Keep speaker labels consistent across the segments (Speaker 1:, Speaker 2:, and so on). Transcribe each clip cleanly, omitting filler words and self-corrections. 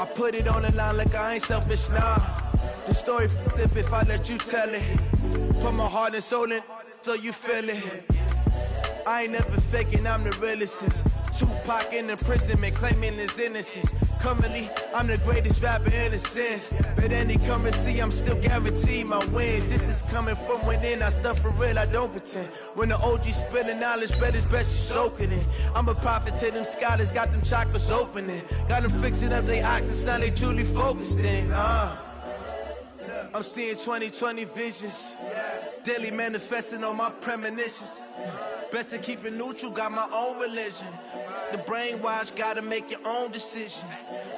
Speaker 1: I put it on the line like I ain't selfish, nah. The story flip if I let you tell it. Put my heart and soul in so you feel it. I ain't never faking, I'm the realest since Tupac in imprisonment, claiming his innocence. Currently, I'm the greatest rapper in a sense. But any currency, I'm still guaranteed my wins. This is coming from within, I stuff for real, I don't pretend. When the OG spilling knowledge, bet it's best you soak it in. I'm a prophet to them scholars, got them chakras opening. Got them fixing up their octaves, now they truly focused in. I'm seeing 2020 visions. Daily manifesting on my premonitions. Best to keep it neutral, got my own religion. The brainwash, gotta make your own decision.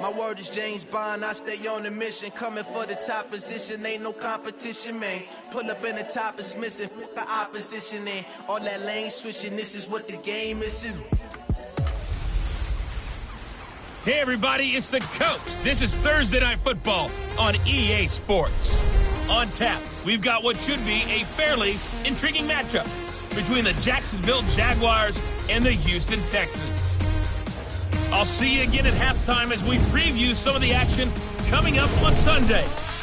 Speaker 1: My word is James Bond, I stay on the mission. Coming for the top position, ain't no competition, man. Pull up in the top is missing, the opposition ain't. All that lane switching, this is what the game is.
Speaker 2: Hey everybody, it's the Coach. This is Thursday Night Football on EA Sports. On tap, we've got what should be a fairly intriguing matchup between the Jacksonville Jaguars and the Houston Texans. I'll see you again at halftime as we preview some of the action coming up on Sunday.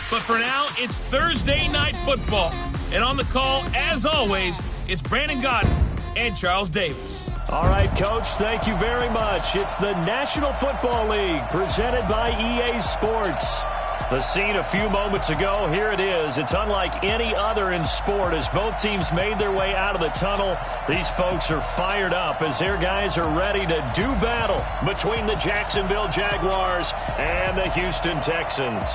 Speaker 2: But for now, it's Thursday Night Football. And on the call, as always, it's Brandon Godden and Charles Davis.
Speaker 3: All right, Coach, thank you very much. It's the National Football League presented by EA Sports. The scene a few moments ago, here it is. It's unlike any other in sport as both teams made their way out of the tunnel. These folks are fired up as their guys are ready to do battle between the Jacksonville Jaguars and the Houston Texans.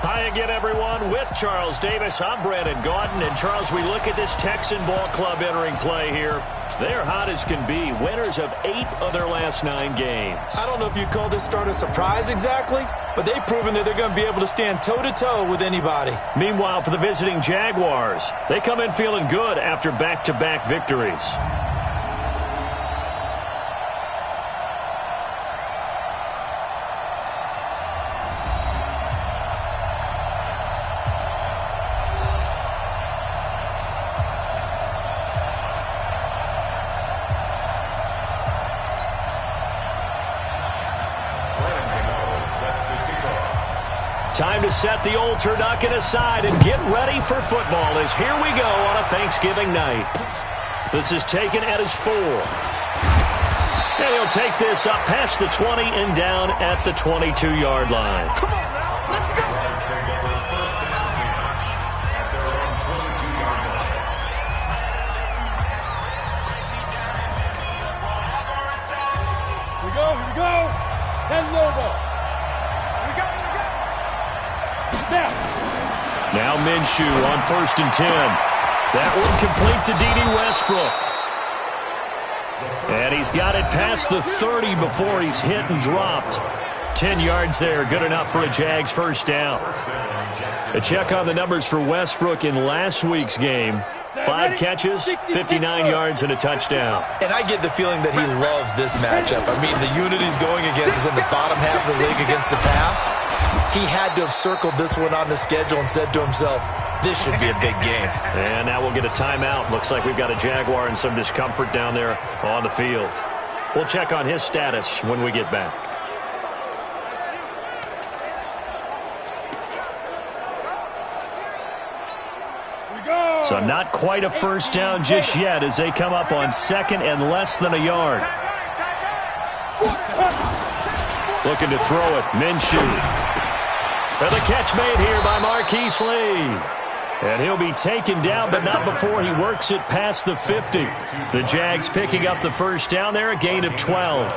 Speaker 3: Hi again, everyone. With Charles Davis, I'm Brandon Gaudin. And, Charles, we look at this Texan ball club entering play here. They're hot as can be, winners of 8 of their last 9 games.
Speaker 4: I don't know if you'd call this start a surprise exactly, but they've proven that they're going to be able to stand toe-to-toe with anybody.
Speaker 3: Meanwhile, for the visiting Jaguars, they come in feeling good after back-to-back victories. Time to set the old turducken aside and get ready for football as here we go on a Thanksgiving night. This is taken at his 4. And he'll take this up past the 20 and down at the 22-yard line.
Speaker 5: Come on now, let's go!
Speaker 6: Here we go. 10 logo.
Speaker 3: Now Minshew on 1st and 10. That one complete to D.D. Westbrook. And he's got it past the 30 before he's hit and dropped. 10 yards there, good enough for a Jags first down. A check on the numbers for Westbrook in last week's game. 5 catches, 59 yards, and a touchdown.
Speaker 4: And I get the feeling that he loves this matchup. I mean, the unit he's going against is in the bottom half of the league against the pass. He had to have circled this one on the schedule and said to himself, this should be a big game.
Speaker 3: And now we'll get a timeout. Looks like we've got a Jaguar in some discomfort down there on the field. We'll check on his status when we get back. So not quite a first down just yet as they come up on 2nd and less than a yard. Looking to throw it, Minshew. And the catch made here by Marquise Lee. And he'll be taken down, but not before he works it past the 50. The Jags picking up the first down there, a gain of 12.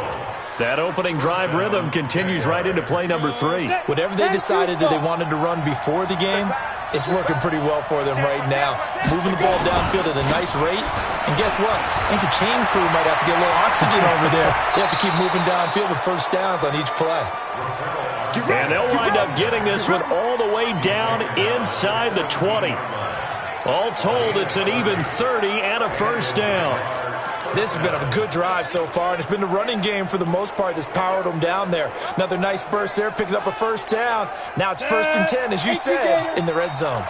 Speaker 3: That opening drive rhythm continues right into play number 3.
Speaker 4: Whatever they decided that they wanted to run before the game, it's working pretty well for them right now. Moving the ball downfield at a nice rate. And guess what? I think the chain crew might have to get a little oxygen over there. They have to keep moving downfield with first downs on each play.
Speaker 3: And they'll wind up getting this one all the way down inside the 20. All told, it's an even 30 and a first down.
Speaker 4: This has been a good drive so far, and it's been the running game for the most part that's powered them down there. Another nice burst there, picking up a first down. Now it's 1st and 10, as you said, in the red zone.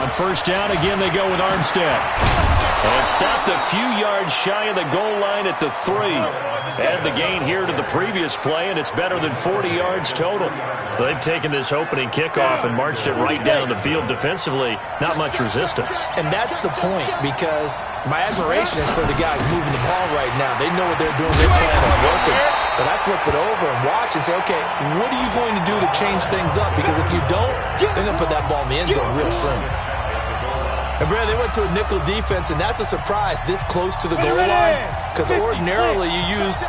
Speaker 3: On first down, again, they go with Armstead. And stopped a few yards shy of the goal line at the 3. Add the gain here to the previous play, and it's better than 40 yards total. They've taken this opening kickoff and marched it right down the field defensively. Not much resistance.
Speaker 4: And that's the point, because my admiration is for the guys moving the ball right now. They know what they're doing. Their plan is working. But I flip it over and watch and say, okay, what are you going to do to change things up? Because if you don't, they're going to put that ball in the end zone real soon. And, Brad, they went to a nickel defense, and that's a surprise this close to the goal line, because ordinarily you use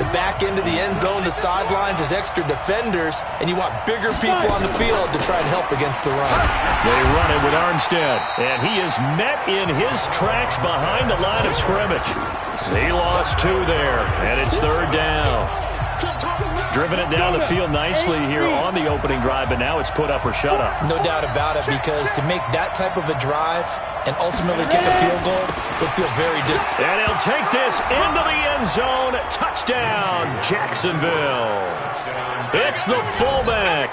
Speaker 4: the back end of the end zone, the sidelines as extra defenders, and you want bigger people on the field to try and help against the run.
Speaker 3: They run it with Armstead, and he is met in his tracks behind the line of scrimmage. He lost 2 there, and it's third down. Driven it down the field nicely here on the opening drive, but now it's put up or shut up.
Speaker 4: No doubt about it, because to make that type of a drive and ultimately kick a field goal would feel very distant.
Speaker 3: And he'll take this into the end zone. Touchdown, Jacksonville. It's the fullback.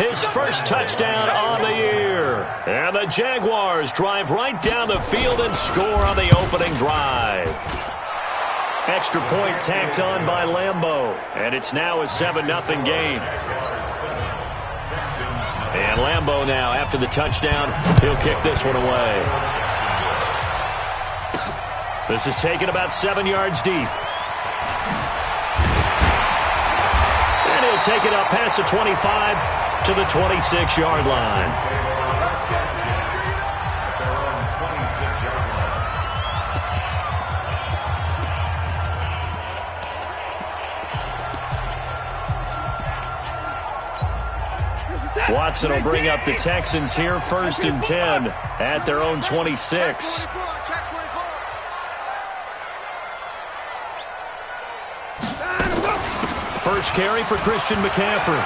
Speaker 3: His first touchdown on the year. And the Jaguars drive right down the field and score on the opening drive. Extra point tacked on by Lambeau. And it's now a 7-0 game. And Lambeau now, after the touchdown, he'll kick this one away. This is taken about 7 yards deep. And he'll take it up past the 25 to the 26-yard line. Watson will bring up the Texans here, 1st and 10 at their own 26. First carry for Christian McCaffrey.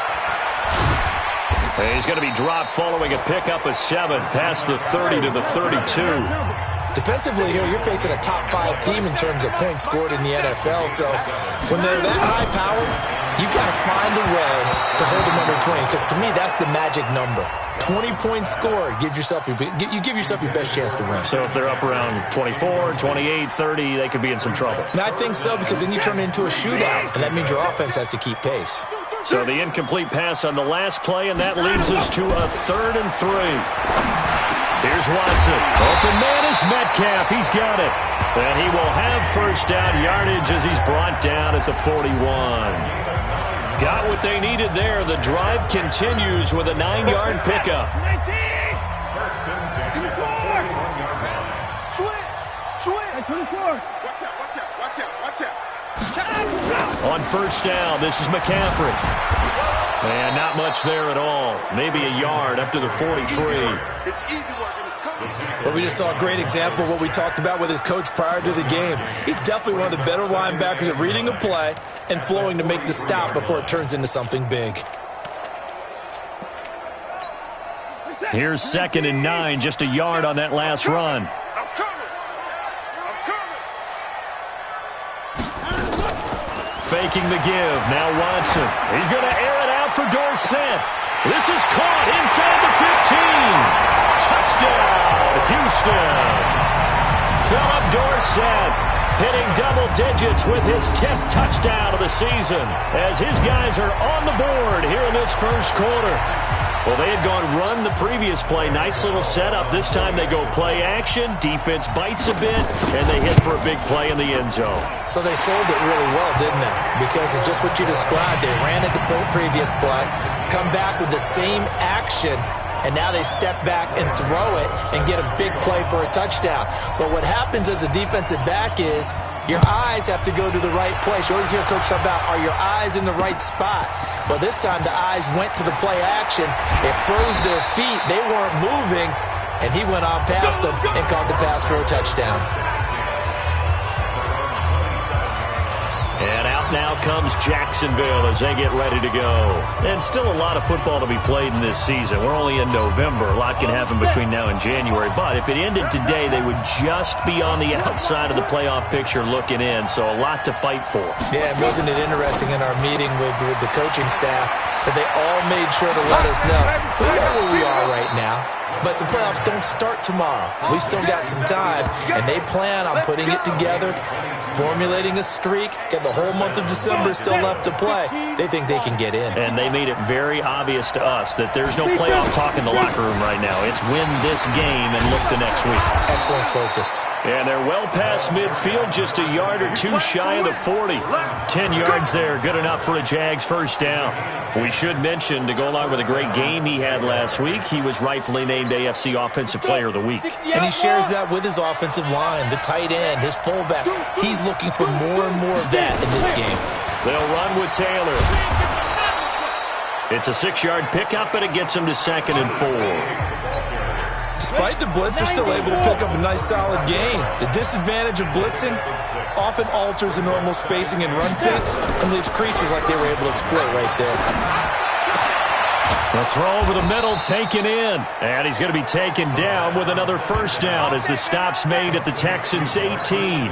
Speaker 3: He's going to be dropped following a pickup of 7 past the 30 to the 32.
Speaker 4: Defensively here, you're facing a top 5 team in terms of points scored in the NFL. So when they're that high-powered, you got to find a way to hold them under 20, because to me, that's the magic number. 20 points scored, you give yourself your best chance to win.
Speaker 3: So if they're up around 24, 28, 30, they could be in some trouble.
Speaker 4: And I think so, because then you turn it into a shootout, and that means your offense has to keep pace.
Speaker 3: So the incomplete pass on the last play, and that leads us to a 3rd and 3. Here's Watson. Open man is Metcalf. He's got it. And he will have first down yardage as he's brought down at the 41. Got what they needed there. The drive continues with a 9-yard pickup. On first down, this is McCaffrey. And not much there at all. Maybe a yard up to the 43.
Speaker 4: But we just saw a great example of what we talked about with his coach prior to the game. He's definitely one of the better linebackers at reading a play and flowing to make the stop before it turns into something big.
Speaker 3: Here's 2nd and 9, just a yard on that last run. Faking the give. Now Watson. He's going to air it out for Dorsett. This is caught inside the 15. Touchdown, Houston. Philip Dorsett hitting double digits with his 10th touchdown of the season as his guys are on the board here in this first quarter. Well, they had gone run the previous play. Nice little setup. This time they go play action. Defense bites a bit, and they hit for a big play in the end zone.
Speaker 4: So they sold it really well, didn't they? Because it's just what you described. They ran it the previous play, come back with the same action, and now they step back and throw it and get a big play for a touchdown. But what happens as a defensive back is your eyes have to go to the right place. You always hear Coach talk about, are your eyes in the right spot? Well, this time the eyes went to the play action. It froze their feet. They weren't moving, and he went on past them and caught the pass for a touchdown.
Speaker 3: And out Now comes Jacksonville as they get ready to go. And still a lot of football to be played in this season. We're only in November. A lot can happen between now and January. But if it ended today, they would just be on the outside of the playoff picture looking in. So a lot to fight for.
Speaker 4: Yeah, and wasn't it interesting in our meeting with the coaching staff that they all made sure to let us know we know where we are right now. But the playoffs don't start tomorrow. We still got some time, and they plan on putting it together, formulating a streak, got the whole month of December still left to play. They think they can get in.
Speaker 3: And they made it very obvious to us that there's no playoff talk in the locker room right now. It's win this game and look to next week.
Speaker 4: Excellent focus.
Speaker 3: And they're well past midfield, just a yard or two shy of the 40. 10 yards there, good enough for a Jags first down. We should mention, to go along with a great game he had last week, he was rightfully named AFC Offensive Player of the Week.
Speaker 4: And he shares that with his offensive line, the tight end, his fullback. He's looking for more and more of that in this game.
Speaker 3: They'll run with Taylor. It's a 6-yard pickup, and it gets him to 2nd and 4.
Speaker 4: Despite the blitz, they're still able to pick up a nice, solid gain. The disadvantage of blitzing often alters the normal spacing and run fits and leaves creases like they were able to exploit right there.
Speaker 3: The throw over the middle taken in. And he's going to be taken down with another first down as the stop's made at the Texans' 18.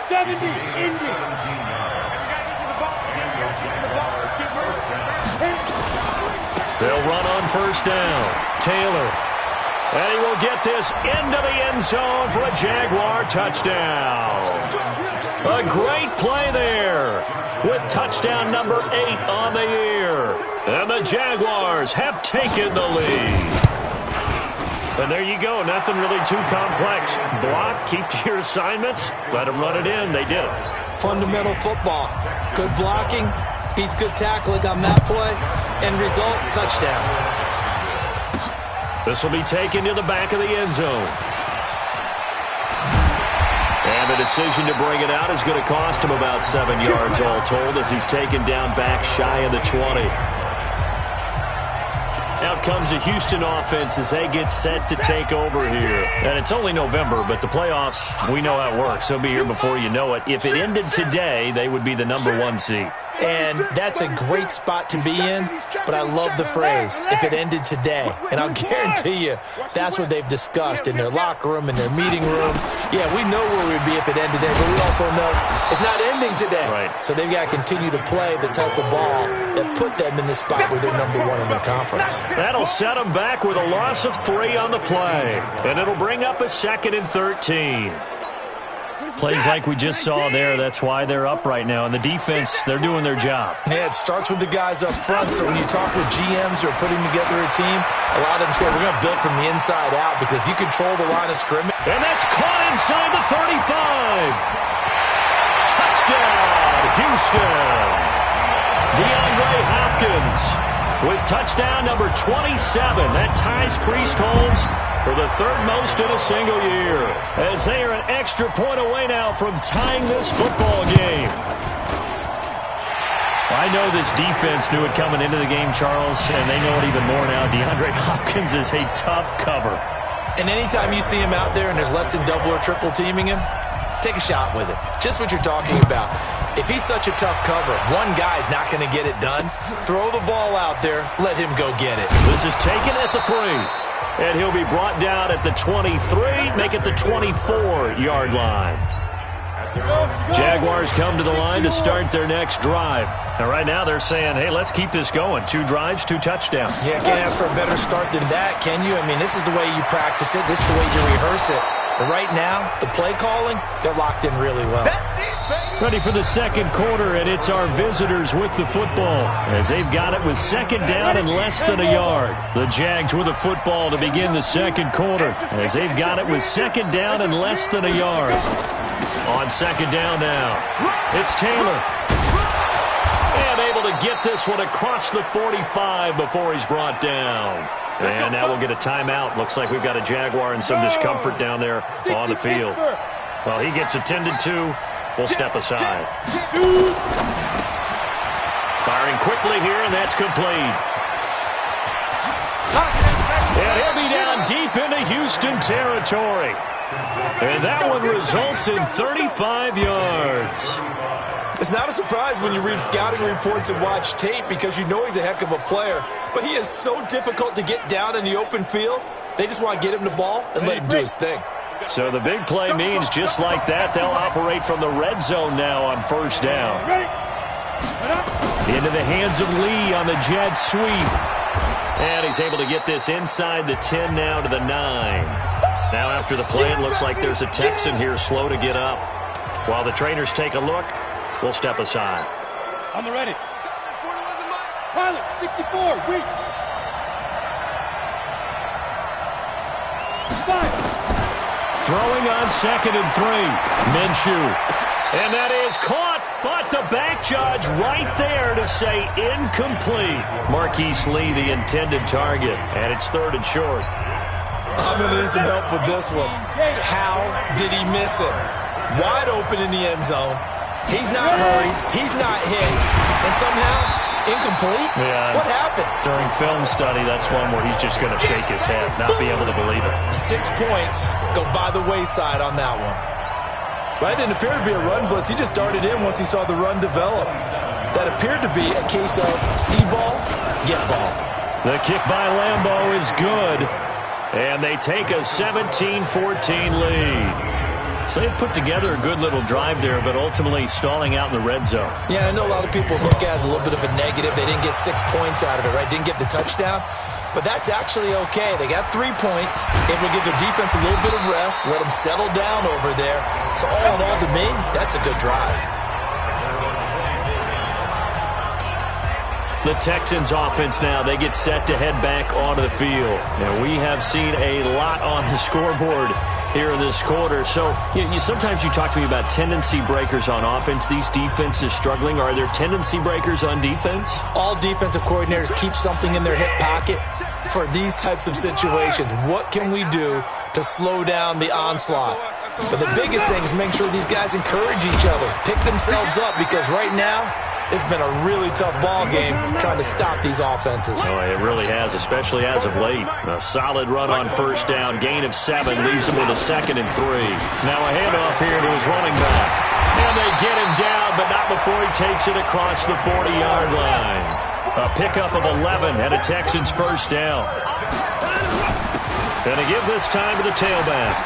Speaker 6: 70, Indy.
Speaker 3: They'll run on first down. Taylor. And he will get this into the end zone for a Jaguar touchdown. A great play there with touchdown number 8 on the year. And the Jaguars have taken the lead. And there you go. Nothing really too complex. Block, keep to your assignments, let them run it in. They did it.
Speaker 4: Fundamental football. Good blocking beats good tackling on that play. End result, touchdown.
Speaker 3: This will be taken to the back of the end zone. And the decision to bring it out is going to cost him about 7 yards all told as he's taken down back shy of the 20. Out comes the Houston offense as they get set to take over here. And it's only November, but the playoffs, we know how it works. They'll be here before you know it. If it ended today, they would be the number 1 seed.
Speaker 4: And that's a great spot to be in, but I love the phrase, if it ended today. And I'll guarantee you, that's what they've discussed in their locker room, in their meeting rooms. Yeah, we know where we'd be if it ended today, but we also know it's not ending today.
Speaker 3: Right.
Speaker 4: So they've got to continue to play the type of ball that put them in the spot where they're number 1 in their conference.
Speaker 3: That'll set them back with a loss of 3 on the play. And it'll bring up a 2nd and 13. Plays like we just saw there, that's why they're up right now. And the defense, they're doing their job.
Speaker 4: Yeah, it starts with the guys up front. So when you talk with GMs who are putting together a team, a lot of them say we're going to build from the inside out because if you control the line of scrimmage.
Speaker 3: And that's caught inside the 35. Touchdown, Houston. DeAndre Hopkins with touchdown number 27. That ties Priest Holmes for the 3rd most in a single year, as they are an extra point away now from tying this football game. I know this defense knew it coming into the game, Charles, and they know it even more now. DeAndre Hopkins is a tough cover.
Speaker 4: And anytime you see him out there and there's less than double or triple teaming him, take a shot with it. Just what you're talking about. If he's such a tough cover, one guy's not going to get it done. Throw the ball out there. Let him go get it.
Speaker 3: This is taken at the 3. And he'll be brought down at the 23, make it the 24-yard line. Jaguars come to the line to start their next drive. And right now they're saying, hey, let's keep this going. 2 drives, 2 touchdowns.
Speaker 4: Yeah, can't ask for a better start than that, can you? I mean, this is the way you practice it. This is the way you rehearse it. But right now, the play calling, they're locked in really well.
Speaker 3: Ready for the 2nd quarter, and it's our visitors with the football as they've got it with 2nd down and less than a yard. The Jags with the football to begin the 2nd quarter as they've got it with 2nd down and less than a yard. On 2nd down now, it's Taylor. And able to get this one across the 45 before he's brought down. And now we'll get a timeout. Looks like we've got a Jaguar in some discomfort down there on the field. Well, he gets attended to. We'll step aside. Firing quickly here, and that's complete. And he'll be down deep into Houston territory. And that one results in 35 yards.
Speaker 4: It's not a surprise when you read scouting reports and watch tape because you know he's a heck of a player. But he is so difficult to get down in the open field. They just want to get him the ball and let him do his thing.
Speaker 3: So the big play means just like that, they'll operate from the red zone now on first down. Into the hands of Lee on the jet sweep. And he's able to get this inside the 10 now to the 9. Now after the play, it looks like there's a Texan here slow to get up. While the trainers take a look, we'll step aside.
Speaker 6: On the ready. Pilot, 64, weak. 5.
Speaker 3: Throwing on 2nd and 3. Minshew. And that is caught, but the back judge right there to say incomplete. Marquise Lee, the intended target, and it's 3rd and short.
Speaker 4: I'm going to need some help with this one. How did he miss it? Wide open in the end zone. He's not hurried. He's not hit. And somehow, incomplete?
Speaker 3: Yeah.
Speaker 4: What happened?
Speaker 3: During film study, that's one where he's just going to shake his head, not be able to believe it.
Speaker 4: 6 points go by the wayside on that one. That didn't appear to be a run blitz. He just darted in once he saw the run develop. That appeared to be a case of see ball, get ball.
Speaker 3: The kick by Lambeau is good. And they take a 17-14 lead. So they put together a good little drive there, but ultimately stalling out in the red zone.
Speaker 4: Yeah, I know a lot of people look at it as a little bit of a negative. They didn't get 6 points out of it, right? Didn't get the touchdown. But that's actually okay. They got 3 points. It will give their defense a little bit of rest, let them settle down over there. So all in all, to me, that's a good drive.
Speaker 3: The Texans offense now, they get set to head back onto the field. Now, we have seen a lot on the scoreboard here in this quarter. So sometimes you talk to me about tendency breakers on offense. These defenses struggling. Are there tendency breakers on defense?
Speaker 4: All defensive coordinators keep something in their hip pocket for these types of situations. What can we do to slow down the onslaught? But the biggest thing is make sure these guys encourage each other, pick themselves up, because right now, it's been a really tough ball game trying to stop these offenses.
Speaker 3: Oh, it really has, especially as of late. A solid run on first down. Gain of 7 leaves him with a 2nd and 3. Now a handoff here to his running back. And they get him down, but not before he takes it across the 40-yard line. A pickup of 11 and a Texans first down. And to give this time to the tailback.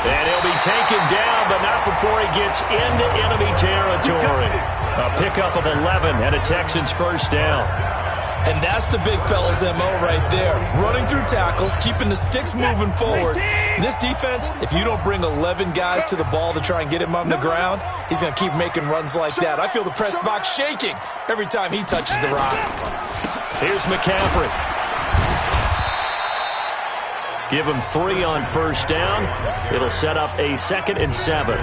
Speaker 3: And he'll be taken down, but not before he gets into enemy territory. A pickup of 11 and a Texans first down.
Speaker 4: And that's the big fella's MO right there. Running through tackles, keeping the sticks moving forward. This defense, if you don't bring 11 guys to the ball to try and get him on the ground, he's going to keep making runs like that. I feel the press box shaking every time he touches the rock.
Speaker 3: Here's McCaffrey. Give him 3 on first down. It'll set up a 2nd and 7.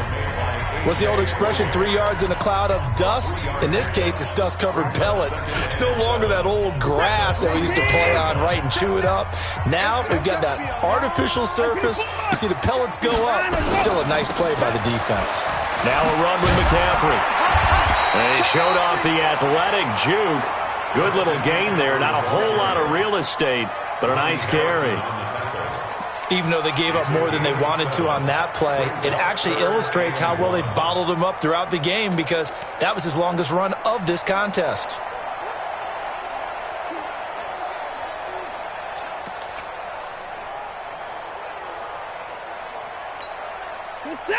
Speaker 4: What's the old expression, 3 yards in a cloud of dust? In this case, it's dust-covered pellets. It's no longer that old grass that we used to play on, right, and chew it up. Now we've got that artificial surface. You see the pellets go up. Still a nice play by the defense.
Speaker 3: Now a run with McCaffrey. And he showed off the athletic juke. Good little gain there. Not a whole lot of real estate, but a nice carry.
Speaker 4: Even though they gave up more than they wanted to on that play, it actually illustrates how well they bottled him up throughout the game, because that was his longest run of this contest.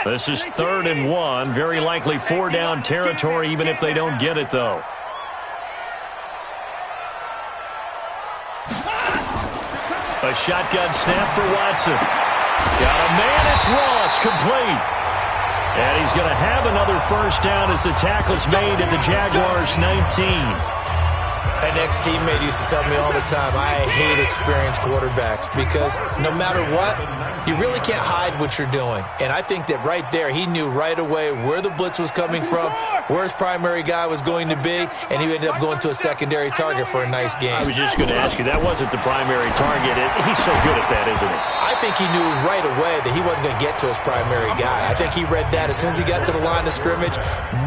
Speaker 3: This is 3rd and 1. Very likely 4-down territory, even if they don't get it, though. A shotgun snap for Watson. Got a man, it's Ross, complete. And he's going to have another first down as the tackle's made at the Jaguars' 19.
Speaker 4: An ex-teammate used to tell me all the time, I hate experienced quarterbacks, because no matter what, you really can't hide what you're doing. And I think that right there, he knew right away where the blitz was coming from, where his primary guy was going to be, and he ended up going to a secondary target for a nice game.
Speaker 3: I was just going to ask you, that wasn't the primary target. He's so good at that, isn't he?
Speaker 4: I think he knew right away that he wasn't going to get to his primary guy. I think he read that as soon as he got to the line of scrimmage,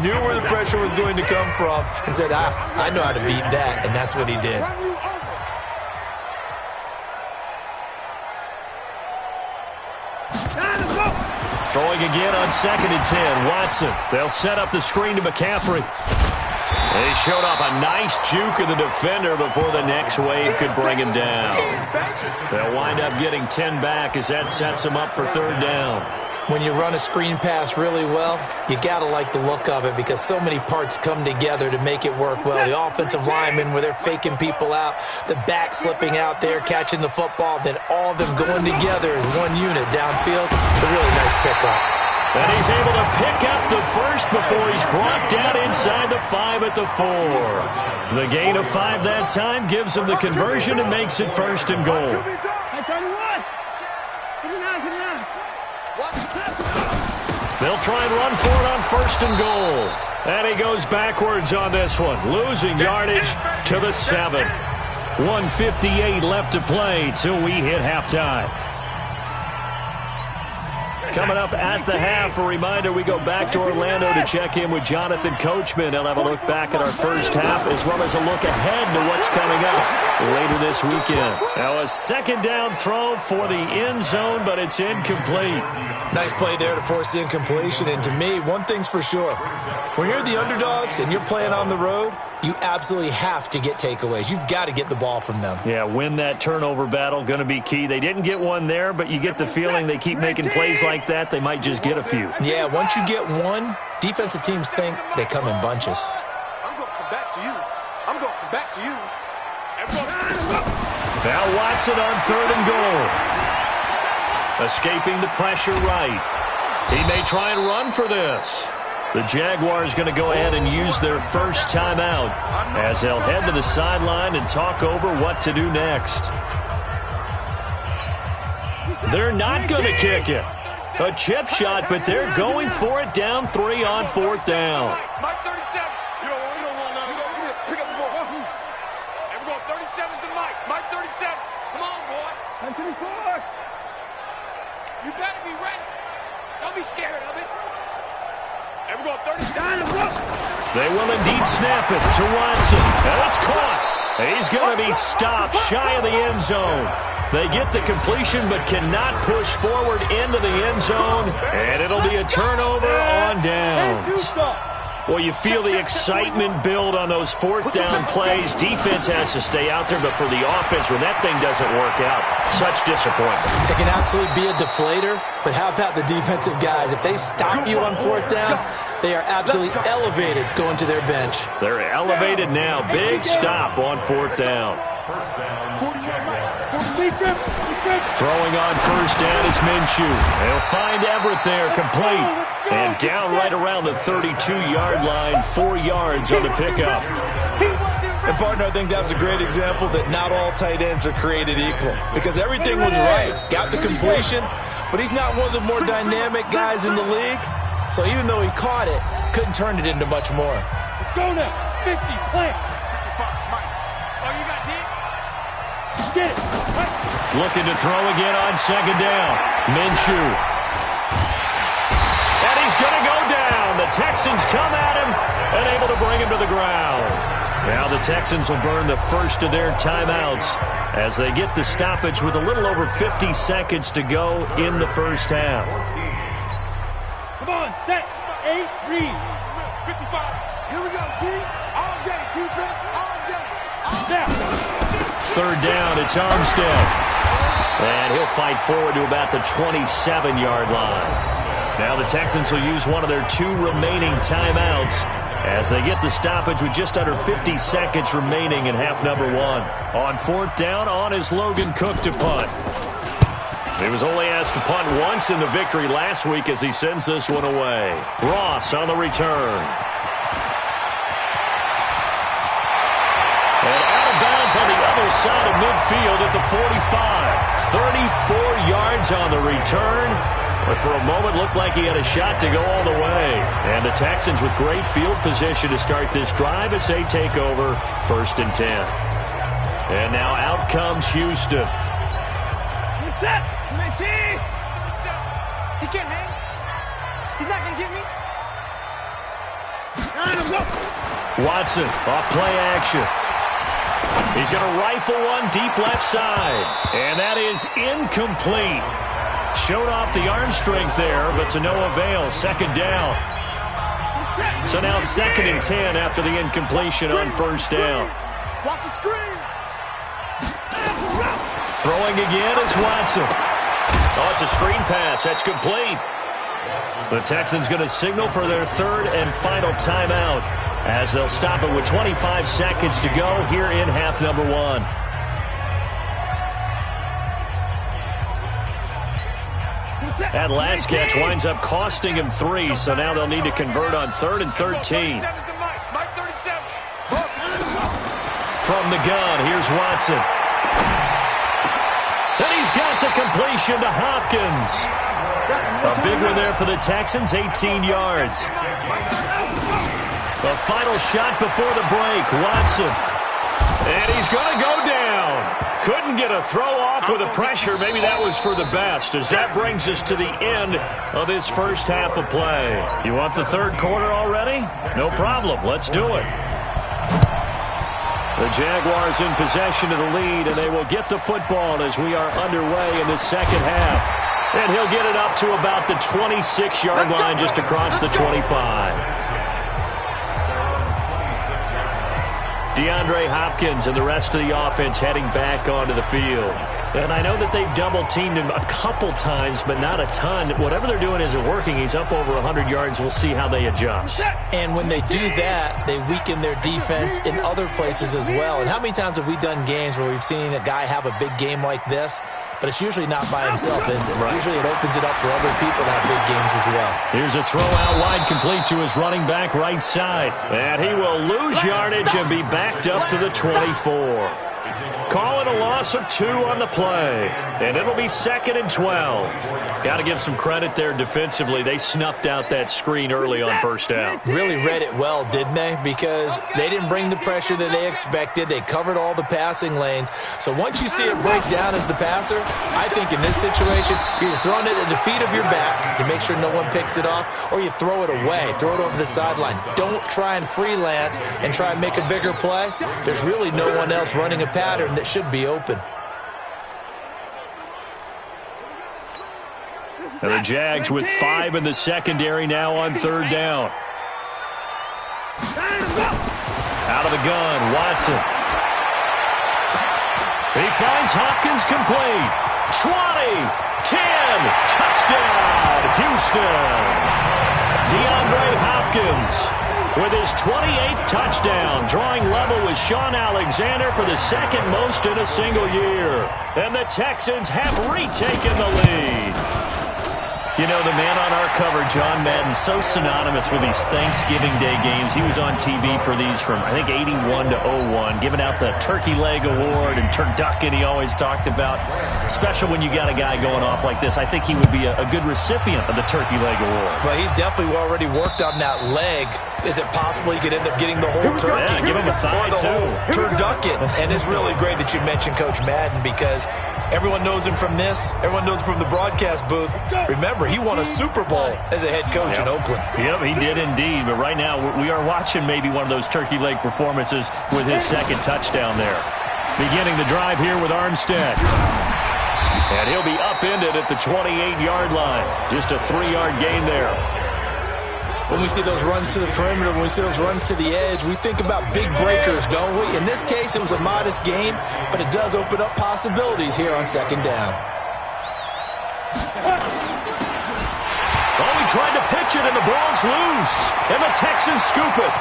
Speaker 4: knew where the pressure was going to come from, and said, I know how to beat that, and that's what he did.
Speaker 3: Throwing again on 2nd and 10. Watson. They'll set up the screen to McCaffrey. He showed off a nice juke of the defender before the next wave could bring him down. They'll wind up getting 10 back as that sets him up for 3rd down.
Speaker 4: When you run a screen pass really well, you got to like the look of it because so many parts come together to make it work well. The offensive linemen where they're faking people out, the back slipping out there, catching the football, then all of them going together as one unit downfield. A really nice pickup.
Speaker 3: And he's able to pick up the first before he's brought down inside the 5 at the 4. The gain of 5 that time gives him the conversion and makes it 1st and goal. They'll try and run for it on 1st and goal. And he goes backwards on this one, losing yardage to the 7. 1:58 left to play till we hit halftime. Coming up at the half, a reminder, we go back to Orlando to check in with Jonathan Coachman. He'll have a look back at our first half as well as a look ahead to what's coming up later this weekend. Now a 2nd down throw for the end zone, but it's incomplete.
Speaker 4: Nice play there to force the incompletion. And to me, one thing's for sure. When you're the underdogs and you're playing on the road, you absolutely have to get takeaways. You've got to get the ball from them.
Speaker 3: Yeah, win that turnover battle, going to be key. They didn't get one there, but you get the feeling they keep making plays like that, they might just get a few.
Speaker 4: Yeah, once you get one, defensive teams think they come in bunches.
Speaker 6: I'm going to come back to you. I'm going to come back to you.
Speaker 3: Now Watson on 3rd and goal. Escaping the pressure right. He may try and run for this. The Jaguars going to go ahead and use their first timeout as they'll head to the sideline and talk over what to do next. They're not going to kick it. A chip shot, but they're going for it down 3 on 4th down.
Speaker 6: Mike 37. You don't want to pick up the ball. And we're going 37 to Mike. Mike 37. Come on, boy.
Speaker 5: 24.
Speaker 6: You better be ready. Don't be scared of it. And we're going 37.
Speaker 3: They will indeed snap it to Watson. And it's caught. He's going to be stopped shy of the end zone. They get the completion but cannot push forward into the end zone. And it'll be a turnover on downs. Well, you feel the excitement build on those 4th down plays. Defense has to stay out there, but for the offense, when that thing doesn't work out, such disappointment.
Speaker 4: It can absolutely be a deflator, but how about the defensive guys? If they stop you on 4th down, they are absolutely elevated going to their bench.
Speaker 3: They're elevated now. Big stop on 4th down. Throwing on 1st down is Minshew. They'll find Everett there, complete. And down right around the 32-yard line, 4 yards on the pickup.
Speaker 4: And, partner, I think that's a great example that not all tight ends are created equal. Because everything was right. Got the completion, but he's not one of the more dynamic guys in the league. So even though he caught it, couldn't turn it into much more.
Speaker 5: Let's go now. 50, plant.
Speaker 6: 55, Mike. Oh, you got deep?
Speaker 5: Get it.
Speaker 3: Looking to throw again on 2nd down. Minshew. And he's going to go down. The Texans come at him and able to bring him to the ground. Now the Texans will burn the first of their timeouts as they get the stoppage with a little over 50 seconds to go in the first half.
Speaker 5: Come on, set, 8, read.
Speaker 6: 55. Here we go, D. All day, defense, all day.
Speaker 5: Now.
Speaker 3: 3rd down, it's Armstead. And he'll fight forward to about the 27-yard line. Now the Texans will use one of their 2 remaining timeouts as they get the stoppage with just under 50 seconds remaining in half number 1. On 4th down, on is Logan Cook to punt. He was only asked to punt once in the victory last week as he sends this one away. Ross on the return. And out of bounds on the other side of midfield at the 45. 34 yards on the return. But for a moment, looked like he had a shot to go all the way. And the Texans with great field position to start this drive as they take over 1st and 10. And now out comes Houston.
Speaker 5: You're set. He can't hang. He's not going to get me.
Speaker 3: Watson off play action. He's going to rifle one deep left side. And that is incomplete. Showed off the arm strength there, but to no avail. Second down. So now 2nd and 10 after the incompletion on first down.
Speaker 5: Watch the screen.
Speaker 3: Throwing again is Watson. Oh, it's a screen pass. That's complete. The Texans going to signal for their 3rd and final timeout as they'll stop it with 25 seconds to go here in half number 1. That last catch winds up costing him 3, so now they'll need to convert on 3rd and 13. From the gun, here's Watson. And he's got the completion to Hopkins. A big one there for the Texans, 18 yards. The final shot before the break, Watson. And he's going to go down. Couldn't get a throw off with the pressure. Maybe that was for the best, as that brings us to the end of this first half of play. You want the 3rd quarter already? No problem. Let's do it. The Jaguars in possession of the lead, and they will get the football as we are underway in the second half. And he'll get it up to about the 26-yard line, just across the 25. DeAndre Hopkins and the rest of the offense heading back onto the field. And I know that they've double-teamed him a couple times, but not a ton. Whatever they're doing isn't working. He's up over 100 yards. We'll see how they adjust.
Speaker 4: And when they do that, they weaken their defense in other places as well. And how many times have we done games where we've seen a guy have a big game like this? But it's usually not by himself, is it? Right. Usually it opens it up for other people to have big games as well.
Speaker 3: Here's a throw out wide, complete to his running back right side. And he will lose yardage and be backed up to the 24. Calling a loss of 2 on the play. And it'll be 2nd and 12. Got to give some credit there defensively. They snuffed out that screen early on first down.
Speaker 4: Really read it well, didn't they? Because they didn't bring the pressure that they expected. They covered all the passing lanes. So once you see it break down as the passer, I think in this situation, you're throwing it at the feet of your back to make sure no one picks it off, or you throw it away, throw it over the sideline. Don't try and freelance and try and make a bigger play. There's really no one else running a pattern that should be open.
Speaker 3: And the Jags with 5 in the secondary now on 3rd down. Out of the gun, Watson. He finds Hopkins complete. 20, 10, touchdown, Houston. DeAndre Hopkins with his 28th touchdown, drawing level with Sean Alexander for the 2nd most in a single year. And the Texans have retaken the lead. You know, the man on our cover, John Madden, so synonymous with these Thanksgiving Day games. He was on TV for these from, I think, 81 to 01, giving out the Turkey Leg Award and Turducken he always talked about. Special when you got a guy going off like this. I think he would be a good recipient of the Turkey Leg Award.
Speaker 4: Well, he's definitely already worked on that leg. Is it possible he could end up getting the whole turkey?
Speaker 3: Yeah, give him a thigh,
Speaker 4: or the whole turducken. And it's really great that you mentioned Coach Madden, because everyone knows him from this. Everyone knows him from the broadcast booth. Remember, he won a Super Bowl as a head coach in Oakland.
Speaker 3: Yep, he did indeed. But right now, we are watching maybe one of those turkey leg performances with his 2nd touchdown there. Beginning the drive here with Armstead. And he'll be upended at the 28-yard line. Just a 3-yard gain there.
Speaker 4: When we see those runs to the perimeter, when we see those runs to the edge, we think about big breakers, don't we? In this case, it was a modest gain, but it does open up possibilities here on 2nd down.
Speaker 3: Oh, he tried to pitch it, and the ball's loose. And the Texans scoop it.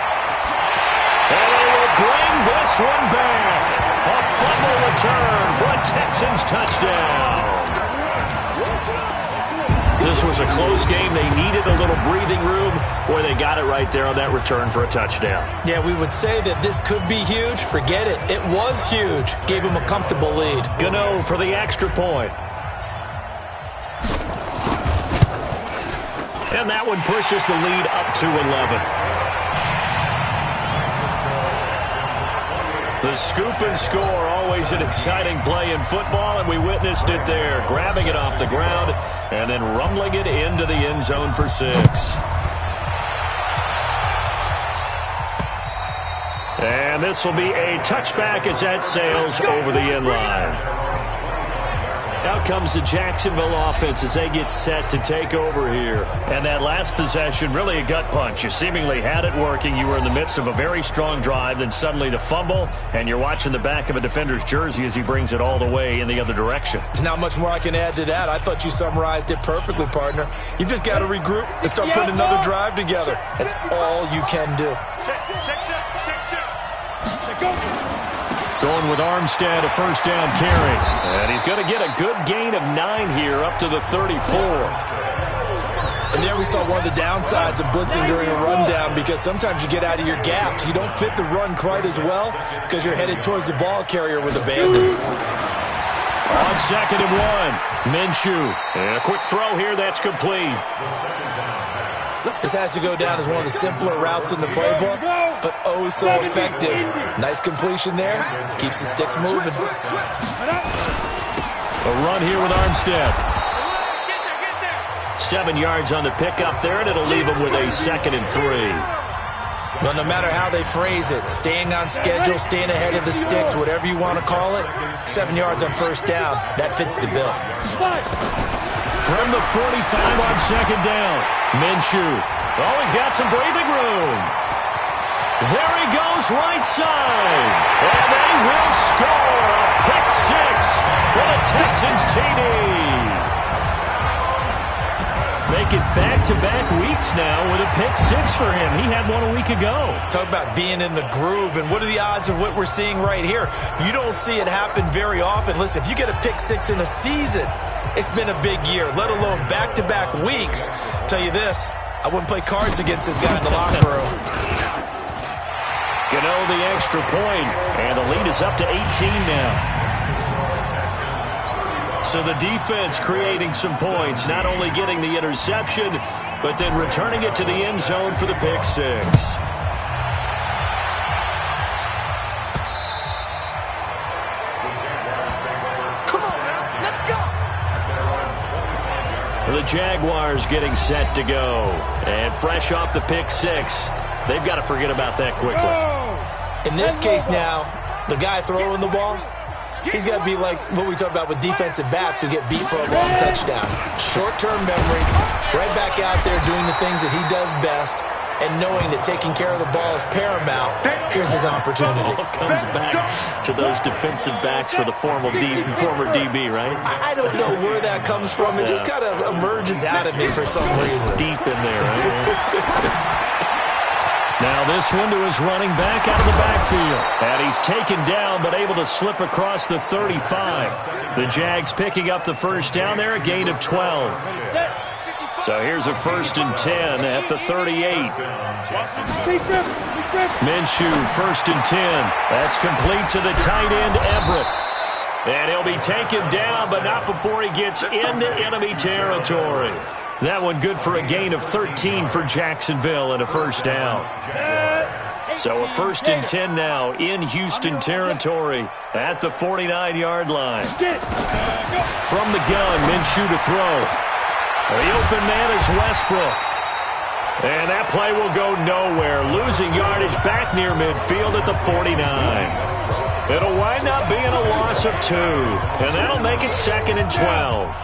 Speaker 3: And they will bring this one back. A fumble return for a Texans touchdown. This was a close game. They needed a little breathing room. Boy, they got it right there on that return for a touchdown.
Speaker 4: Yeah, we would say that this could be huge. Forget it. It was huge. Gave him a comfortable lead.
Speaker 3: Gano for the extra point. And that one pushes the lead up to 11. The scoop and score, always an exciting play in football, and we witnessed it there, grabbing it off the ground and then rumbling it into the end zone for 6. And this will be a touchback as that sails over the end line. Out comes the Jacksonville offense as they get set to take over here. And that last possession, really a gut punch. You seemingly had it working. You were in the midst of a very strong drive, then suddenly the fumble, and you're watching the back of a defender's jersey as he brings it all the way in the other direction.
Speaker 4: There's not much more I can add to that. I thought you summarized it perfectly, partner. You've just got to regroup and start putting another drive together. That's all you can do.
Speaker 3: Going with Armstead, a first down carry. And he's going to get a good gain of 9 here up to the 34.
Speaker 4: And there we saw one of the downsides of blitzing during a rundown, because sometimes you get out of your gaps. You don't fit the run quite as well because you're headed towards the ball carrier with abandon.
Speaker 3: On 2nd and 1, Minshew. And a quick throw here that's complete.
Speaker 4: This has to go down as one of the simpler routes in the playbook, but oh so effective. Nice completion there. Keeps the sticks moving.
Speaker 3: A run here with Armstead. 7 yards on the pickup there, and it'll leave him with a 2nd and 3.
Speaker 4: Well, no matter how they phrase it, staying on schedule, staying ahead of the sticks, whatever you want to call it, 7 yards on first down, that fits the bill.
Speaker 3: From the 45 on 2nd down, Minshew. Oh, he's got some breathing room. There he goes, right side. And they will score a pick 6 for the Texans TD. Make it back-to-back weeks now with a pick 6 for him. He had one a week ago.
Speaker 4: Talk about being in the groove, and what are the odds of what we're seeing right here? You don't see it happen very often. Listen, if you get a pick 6 in a season, it's been a big year, let alone back-to-back weeks. Tell you this, I wouldn't play cards against this guy in the locker room.
Speaker 3: Gano the extra point, and the lead is up to 18 now. So the defense creating some points, not only getting the interception, but then returning it to the end zone for the pick 6.
Speaker 6: Come on now, let's go.
Speaker 3: The Jaguars getting set to go. And fresh off the pick 6, they've got to forget about that quickly.
Speaker 4: In this case now, the guy throwing the ball, he's got to be like what we talk about with defensive backs who get beat for a long touchdown. Short-term memory, right back out there doing the things that he does best, and knowing that taking care of the ball is paramount. Here's his opportunity.
Speaker 3: Comes back to those defensive backs for the former DB, right?
Speaker 4: I don't know where that comes from. It just kind of emerges out of me for some reason.
Speaker 3: Deep in there, right? Now this one to his running back out of the backfield. And he's taken down but able to slip across the 35. The Jags picking up the first down there, a gain of 12. So here's a 1st and 10 at the 38. Minshew, 1st and 10. That's complete to the tight end, Everett. And he'll be taken down, but not before he gets into enemy territory. That one good for a gain of 13 for Jacksonville and a first down. So a 1st and 10 now in Houston territory at the 49-yard line. From the gun, Minshew to throw. The open man is Westbrook. And that play will go nowhere. Losing yardage back near midfield at the 49. It'll wind up being a loss of 2. And that'll make it 2nd and 12.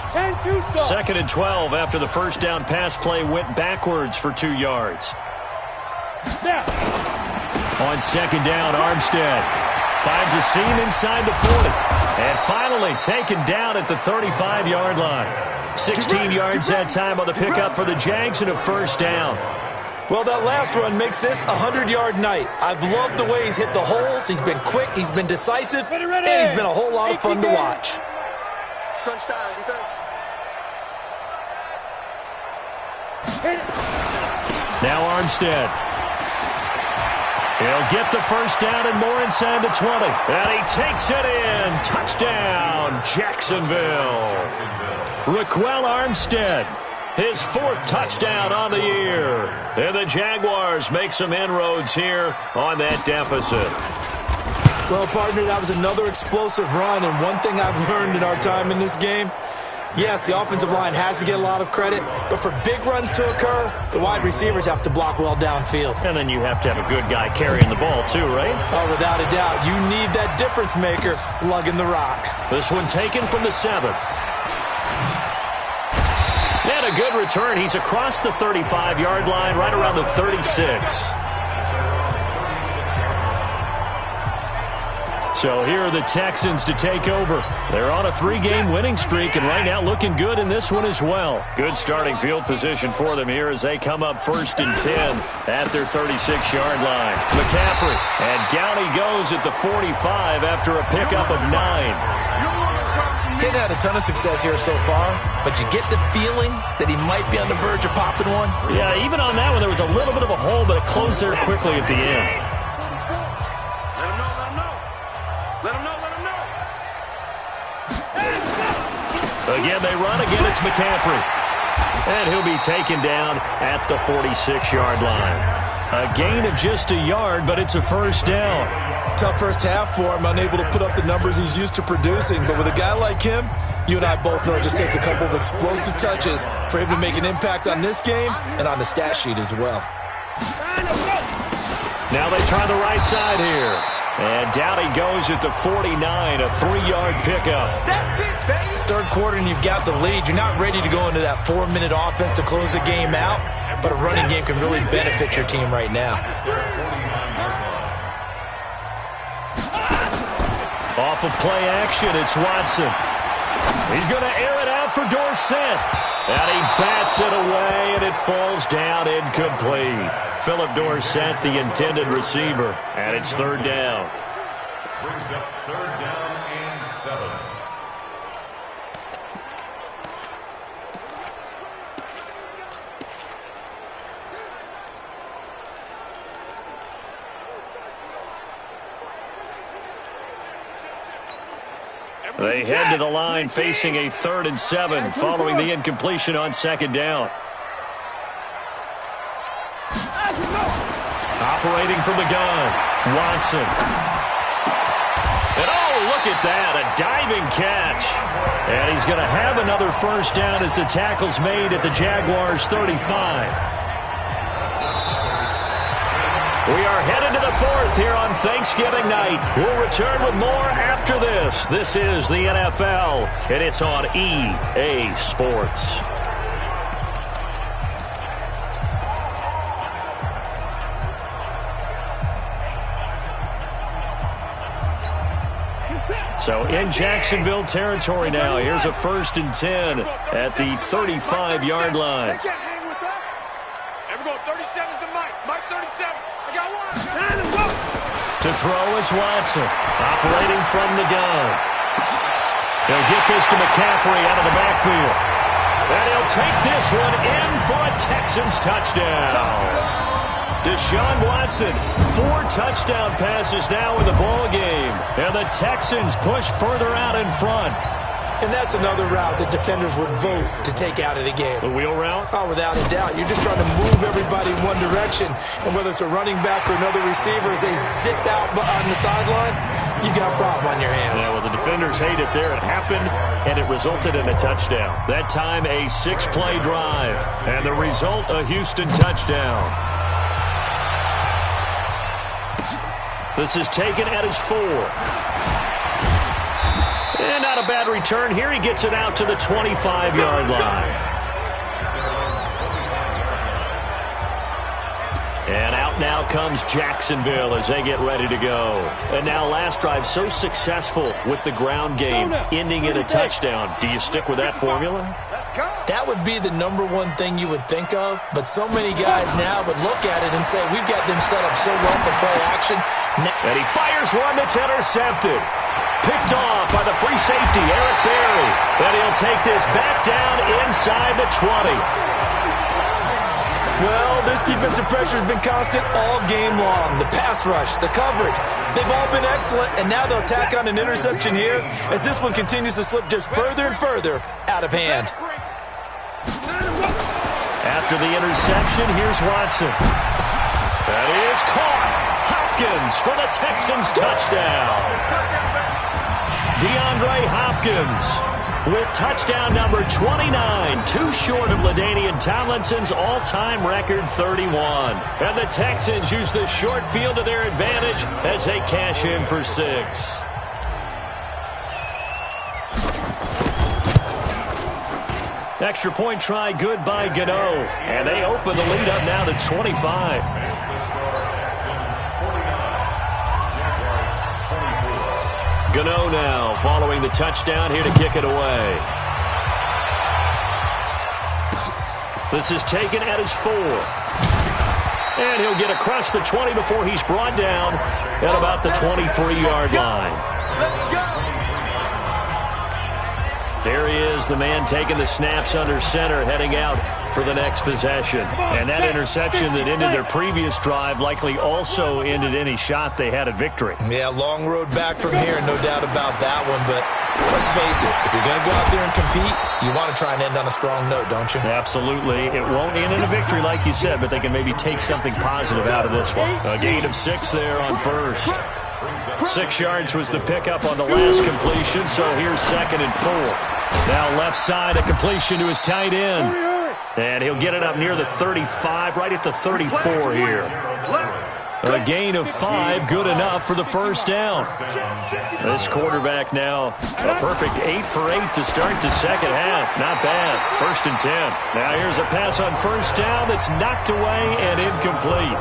Speaker 3: 2nd and 12 after the first down pass play went backwards for 2 yards. On 2nd down, Armstead finds a seam inside the 40. And finally taken down at the 35-yard line. 16 yards that time on the pickup for the Jags and a first down.
Speaker 4: Well, that last run makes this a 100-yard night. I've loved the way he's hit the holes. He's been quick, he's been decisive, and he's been a whole lot of fun to watch.
Speaker 6: Crunch time, defense.
Speaker 3: Now Armstead. He'll get the first down and more inside the 20. And he takes it in. Touchdown, Jacksonville. Raquel Armstead, his 4th touchdown on the year. And the Jaguars make some inroads here on that deficit.
Speaker 4: Well, partner, that was another explosive run, and one thing I've learned in our time in this game, yes, the offensive line has to get a lot of credit, but for big runs to occur, the wide receivers have to block well downfield.
Speaker 3: And then you have to have a good guy carrying the ball too, right?
Speaker 4: Oh, without a doubt. You need that difference maker lugging the rock.
Speaker 3: This one taken from the 7. a good return. He's across the 35-yard line, right around the 36. So here are the Texans to take over. They're on a 3-game winning streak, and right now looking good in this one as well. Good starting field position for them here as they come up 1st and 10 at their 36-yard line. McCaffrey, and down he goes at the 45 after a pickup of 9.
Speaker 4: He's had a ton of success here so far, but you get the feeling that he might be on the verge of popping one.
Speaker 3: Yeah, even on that one, there was a little bit of a hole, but it closed there quickly at the end. Again, they run. Again, it's McCaffrey. And he'll be taken down at the 46-yard line. A gain of just a yard, but it's a first down.
Speaker 4: Tough first half for him, unable to put up the numbers he's used to producing. But with a guy like him, you and I both know it just takes a couple of explosive touches for him to make an impact on this game and on the stat sheet as well.
Speaker 3: Now they try the right side here. And down he goes at the 49, a 3-yard pickup.
Speaker 5: That's it, baby.
Speaker 4: Third quarter and you've got the lead. You're not ready to go into that 4-minute offense to close the game out, but a running game can really benefit your team right now.
Speaker 3: Off of play action, it's Watson. He's going to air it out for Dorsett. And he bats it away, and it falls down incomplete. Philip Dorsett, the intended receiver, and it's 3rd down.
Speaker 7: Brings up 3rd down and 7.
Speaker 3: They head to the line facing a 3rd and 7 following the incompletion on 2nd down. Operating from the gun, Watson. And oh, look at that, a diving catch. And he's going to have another first down as the tackle's made at the Jaguars' 35. We are headed to the 4th here on Thanksgiving night. We'll return with more after this. This is the NFL, and it's on EA Sports. So in Jacksonville territory now. Here's a 1st and 10 at the 35-yard line.
Speaker 6: They can't hang with us. And we're going 37's to Mike. Mike 37. I got one.
Speaker 3: To throw is Watson, operating from the gun. He'll get this to McCaffrey out of the backfield. And he'll take this one in for a Texans touchdown. Deshaun Watson, 4 touchdown passes now in the ball game. And the Texans push further out in front.
Speaker 4: And that's another route that defenders would vote to take out of the game.
Speaker 3: The wheel route?
Speaker 4: Oh, without a doubt. You're just trying to move everybody in one direction. And whether it's a running back or another receiver, as they zip out on the sideline, you got a problem on your hands.
Speaker 3: Yeah, well, the defenders hate it there. It happened, and it resulted in a touchdown. That time, a 6-play drive. And the result, a Houston touchdown. This is taken at his 4. And not a bad return here. He gets it out to the 25-yard line. And out now comes Jacksonville as they get ready to go. And now last drive so successful with the ground game, ending in a touchdown. Do you stick with that formula?
Speaker 4: That would be the number one thing you would think of, but so many guys now would look at it and say, we've got them set up so well for play action.
Speaker 3: And he fires one that's intercepted. Picked off by the free safety, Eric Berry. And he'll take this back down inside the 20.
Speaker 4: Well, this defensive pressure has been constant all game long. The pass rush, the coverage, they've all been excellent, and now they'll tack on an interception here as this one continues to slip just further and further out of hand.
Speaker 3: After the interception, here's Watson. That is caught. Hopkins for the Texans touchdown. DeAndre Hopkins with touchdown number 29, too short of LaDainian Tomlinson's all-time record 31. And the Texans use the short field to their advantage as they cash in for 6. Extra point try good by Gano. And they open the lead up now to 25. Gano now following the touchdown here to kick it away. This is taken at his 4. And he'll get across the 20 before he's brought down at about the 23-yard line. There he is, the man taking the snaps under center, heading out for the next possession. And that interception that ended their previous drive likely also ended any shot they had at victory.
Speaker 4: Yeah, long road back from here, no doubt about that one. But let's face it, if you're going to go out there and compete, you want to try and end on a strong note, don't you?
Speaker 3: Absolutely. It won't end in a victory like you said, but they can maybe take something positive out of this one. A gain of 6 there on first. 6 yards was the pickup on the last completion, so here's 2nd and 4. Now left side, a completion to his tight end. And he'll get it up near the 35, right at the 34 here. A gain of 5, good enough for the first down. This quarterback now, a perfect 8 for 8 to start the second half. Not bad. 1st and 10. Now here's a pass on first down that's knocked away and incomplete.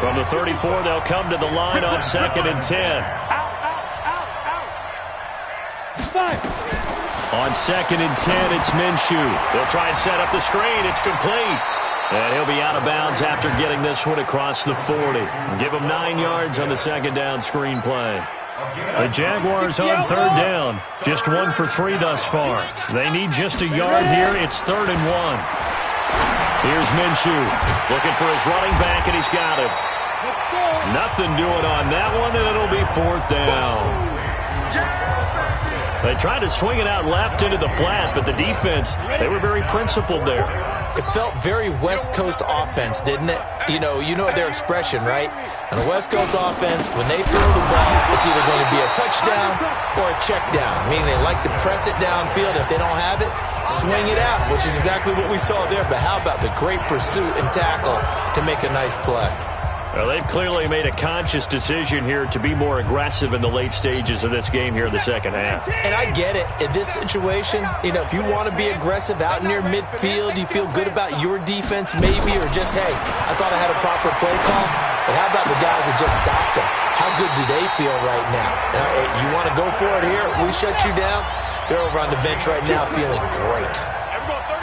Speaker 3: From the 34, they'll come to the line on 2nd and 10. On 2nd and 10, it's Minshew. They'll try and set up the screen. It's complete. And he'll be out of bounds after getting this one across the 40. Give him 9 yards on the second down screen play. The Jaguars on 3rd down. Just 1 for 3 thus far. They need just a yard here. It's 3rd and 1. Here's Minshew looking for his running back, and he's got him. Nothing doing on that one, and it'll be 4th down. They tried to swing it out left into the flat, but the defense, they were very principled there.
Speaker 4: It felt very West Coast offense, didn't it? You know their expression, right? On a West Coast offense, when they throw the ball, it's either going to be a touchdown or a check down, meaning they like to press it downfield. If they don't have it, swing it out, which is exactly what we saw there. But how about the great pursuit and tackle to make a nice play?
Speaker 3: Well, they've clearly made a conscious decision here to be more aggressive in the late stages of this game here in the second half.
Speaker 4: And I get it. In this situation, if you want to be aggressive out near midfield, you feel good about your defense maybe, or just, hey, I thought I had a proper play call. But how about the guys that just stopped them? How good do they feel right now? You want to go for it here? We shut you down? They're over on the bench right now feeling great.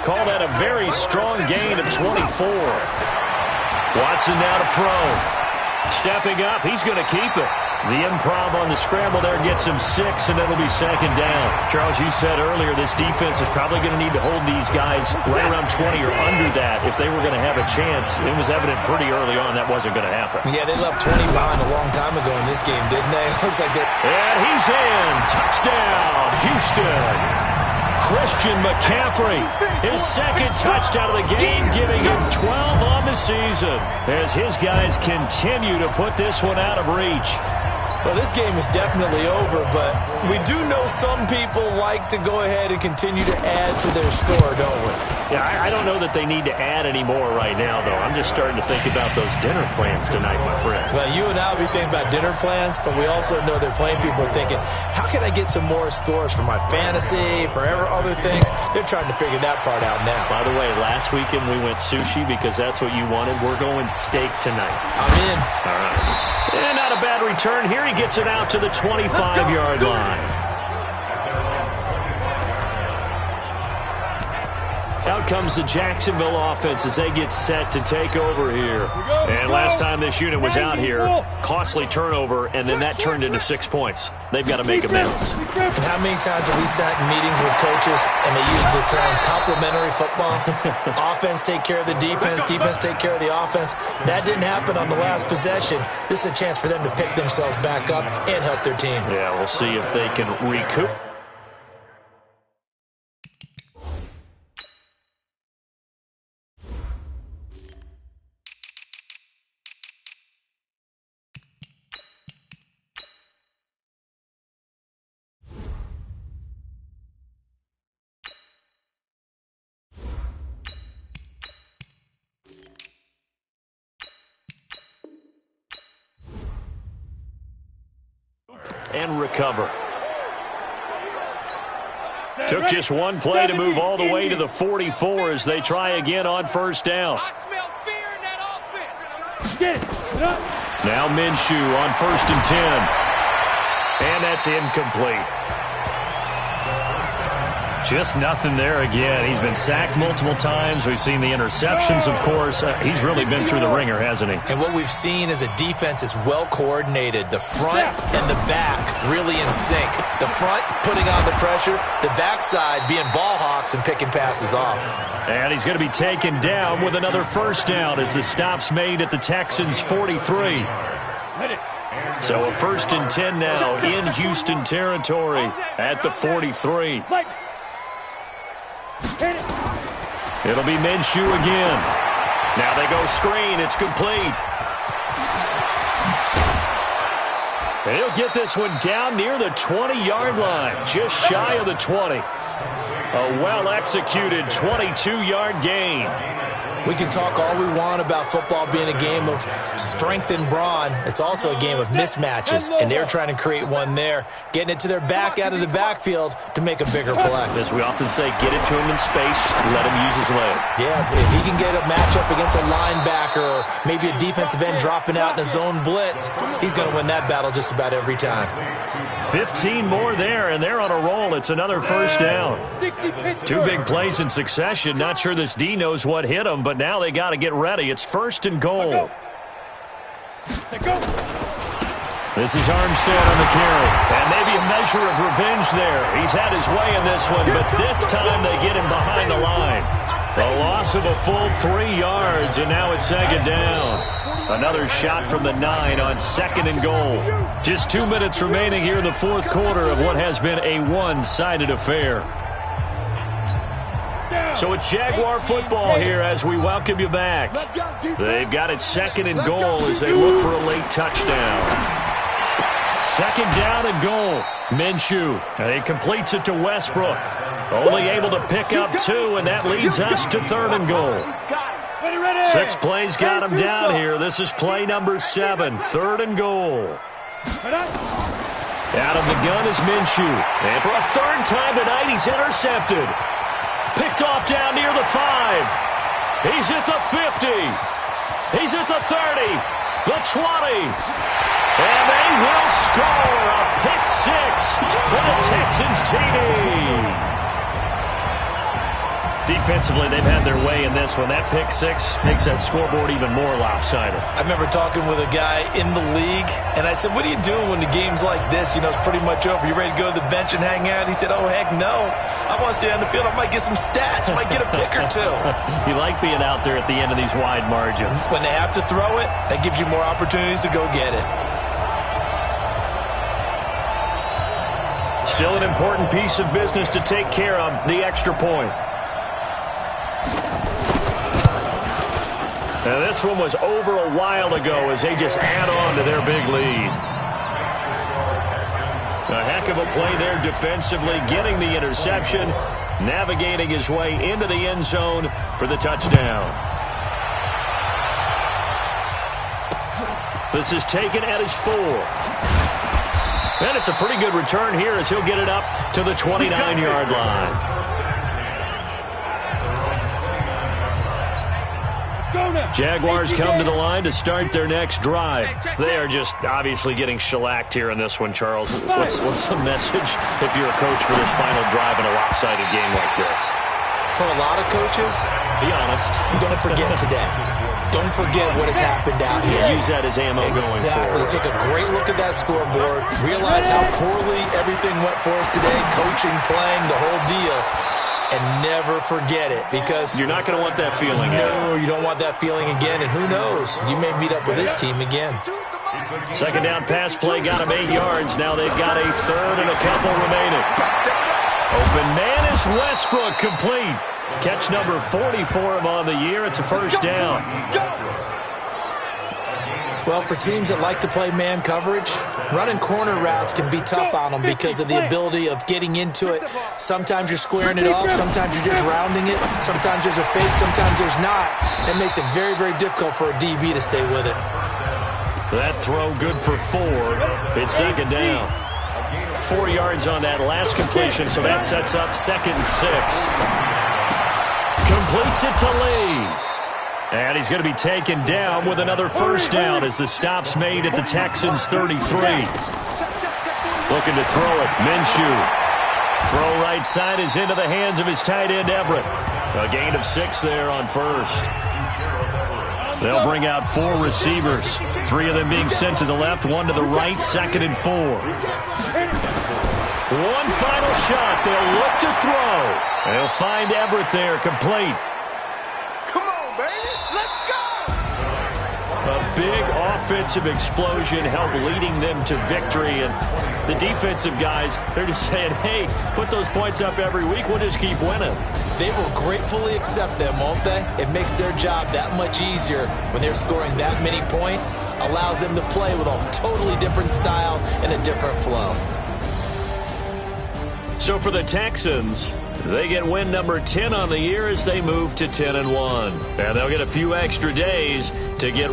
Speaker 3: Call that a very strong gain of 24. Watson now to throw. Stepping up, he's going to keep it. The improv on the scramble there gets him 6, and it'll be 2nd down. Charles, you said earlier this defense is probably going to need to hold these guys right around 20 or under that if they were going to have a chance. It was evident pretty early on that wasn't going to happen.
Speaker 4: Yeah, they left 20 behind a long time ago in this game, didn't they? Looks like they're...
Speaker 3: And he's in. Touchdown, Houston. Christian McCaffrey, his 2nd touchdown of the game, giving him 12 on the season as his guys continue to put this one out of reach.
Speaker 4: Well, this game is definitely over, but we do know some people like to go ahead and continue to add to their score, don't we?
Speaker 3: Yeah, I don't know that they need to add any more right now, though. I'm just starting to think about those dinner plans tonight, my friend.
Speaker 4: Well, you and I will be thinking about dinner plans, but we also know their playing people are thinking, how can I get some more scores for my fantasy, for other things? They're trying to figure that part out now.
Speaker 3: By the way, last weekend we went sushi because that's what you wanted. We're going steak tonight.
Speaker 4: I'm in.
Speaker 3: All right. And not a bad return here. He gets it out to the 25-yard line. Out comes the Jacksonville offense as they get set to take over here. And last time this unit was out here, costly turnover, and then that turned into 6 points. They've got to make amends.
Speaker 4: And how many times have we sat in meetings with coaches and they use the term complementary football? Offense take care of the defense, defense take care of the offense. That didn't happen on the last possession. This is a chance for them to pick themselves back up and help their team.
Speaker 3: Yeah, we'll see if they can recoup. And recover. Took just one play to move all the way to the 44 as they try again on first down.
Speaker 6: I smell fear in that offense.
Speaker 5: Get it. Get up.
Speaker 3: Now Minshew on 1st and 10. And that's incomplete. Just nothing there again. He's been sacked multiple times. We've seen the interceptions, of course. He's really been through the ringer, hasn't he?
Speaker 4: And what we've seen is a defense that's well coordinated. The front and the back really in sync. The front putting on the pressure. The backside being ball hawks and picking passes off.
Speaker 3: And he's going to be taken down with another first down as the stop's made at the Texans' 43. So a 1st and 10 now in Houston territory at the 43. It'll be Minshew again. Now they go screen. It's complete. He'll get this one down near the 20-yard line, just shy of the 20. A well-executed 22-yard gain.
Speaker 4: We can talk all we want about football being a game of strength and brawn. It's also a game of mismatches, and they're trying to create one there, getting it to their back out of the backfield to make a bigger play.
Speaker 3: As we often say, get it to him in space, let him use his leg.
Speaker 4: Yeah, if he can get a matchup against a linebacker or maybe a defensive end dropping out in a zone blitz, he's going to win that battle just about every time.
Speaker 3: 15 more there, and they're on a roll. It's another first down. 2 big plays in succession. Not sure this D knows what hit him, but now they got to get ready. It's 1st and goal. This is Armstead on the carry. And maybe a measure of revenge there. He's had his way in this one, but this time they get him behind the line. A loss of a full 3 yards, and now it's 2nd down. Another shot from the 9 on 2nd and goal. Just 2 minutes remaining here in the 4th quarter of what has been a one-sided affair. So it's Jaguar football here as we welcome you back. They've got it 2nd and goal as they look for a late touchdown. 2nd down and goal. Minshew. He completes it to Westbrook. Only able to pick up 2, and that leads us to 3rd and goal. 6 plays got him down here. This is play number 7, 3rd and goal. Out of the gun is Minshew. And for a 3rd time tonight, he's intercepted. Picked off down near the 5. He's at the 50. He's at the 30. The 20. And they will score a pick 6 for the Texans TD. Defensively, they've had their way in this one. That pick 6 makes that scoreboard even more lopsided.
Speaker 4: I remember talking with a guy in the league, and I said, what do you do when the game's like this? You know, it's pretty much over. You ready to go to the bench and hang out? He said, oh, heck no. I want to stay on the field. I might get some stats. I might get a pick or 2.
Speaker 3: You like being out there at the end of these wide margins.
Speaker 4: When they have to throw it, that gives you more opportunities to go get it.
Speaker 3: Still an important piece of business to take care of, the extra point. Now, this one was over a while ago as they just add on to their big lead. A heck of a play there defensively, getting the interception, navigating his way into the end zone for the touchdown. This is taken at his 4. And it's a pretty good return here as he'll get it up to the 29-yard line. Jaguars come to the line to start their next drive. They are just obviously getting shellacked here in this one, Charles. What's the message if you're a coach for this final drive in a lopsided game like this?
Speaker 4: For a lot of coaches,
Speaker 3: be honest,
Speaker 4: don't forget today. Don't forget what has happened out here.
Speaker 3: Use that as ammo going forward.
Speaker 4: Exactly. Take a great look at that scoreboard. Realize how poorly everything went for us today. Coaching, playing, the whole deal. And never forget it, because
Speaker 3: you're not going to want that feeling again.
Speaker 4: No, you don't want that feeling again, and who knows? You may meet up with this team again.
Speaker 3: 2nd down pass play got him 8 yards. Now they've got a 3rd and a couple remaining. Open man is Westbrook, complete. Catch number 40 for him on the year. It's a first down.
Speaker 4: Well, for teams that like to play man coverage, running corner routes can be tough on them because of the ability of getting into it. Sometimes you're squaring it off. Sometimes you're just rounding it. Sometimes there's a fake. Sometimes there's not. That makes it very, very difficult for a DB to stay with it.
Speaker 3: That throw good for 4. It's 2nd down. 4 yards on that last completion, so that sets up 2nd and 6. Completes it to Lee. And he's going to be taken down with another first down as the stop's made at the Texans' 33. Looking to throw it. Minshew. Throw right side is into the hands of his tight end, Everett. A gain of 6 there on first. They'll bring out 4 receivers. 3 of them being sent to the left, 1 to the right, 2nd and 4. One final shot. They'll look to throw. They'll find Everett there, complete.
Speaker 6: Come on, baby. Let's go.
Speaker 3: A big offensive explosion helped leading them to victory. And the defensive guys, they're just saying, hey, put those points up every week. We'll just keep winning.
Speaker 4: They will gratefully accept them, won't they? It makes their job that much easier when they're scoring that many points. Allows them to play with a totally different style and a different flow.
Speaker 3: So for the Texans, they get win number 10 on the year as they move to 10-1. And they'll get a few extra days to get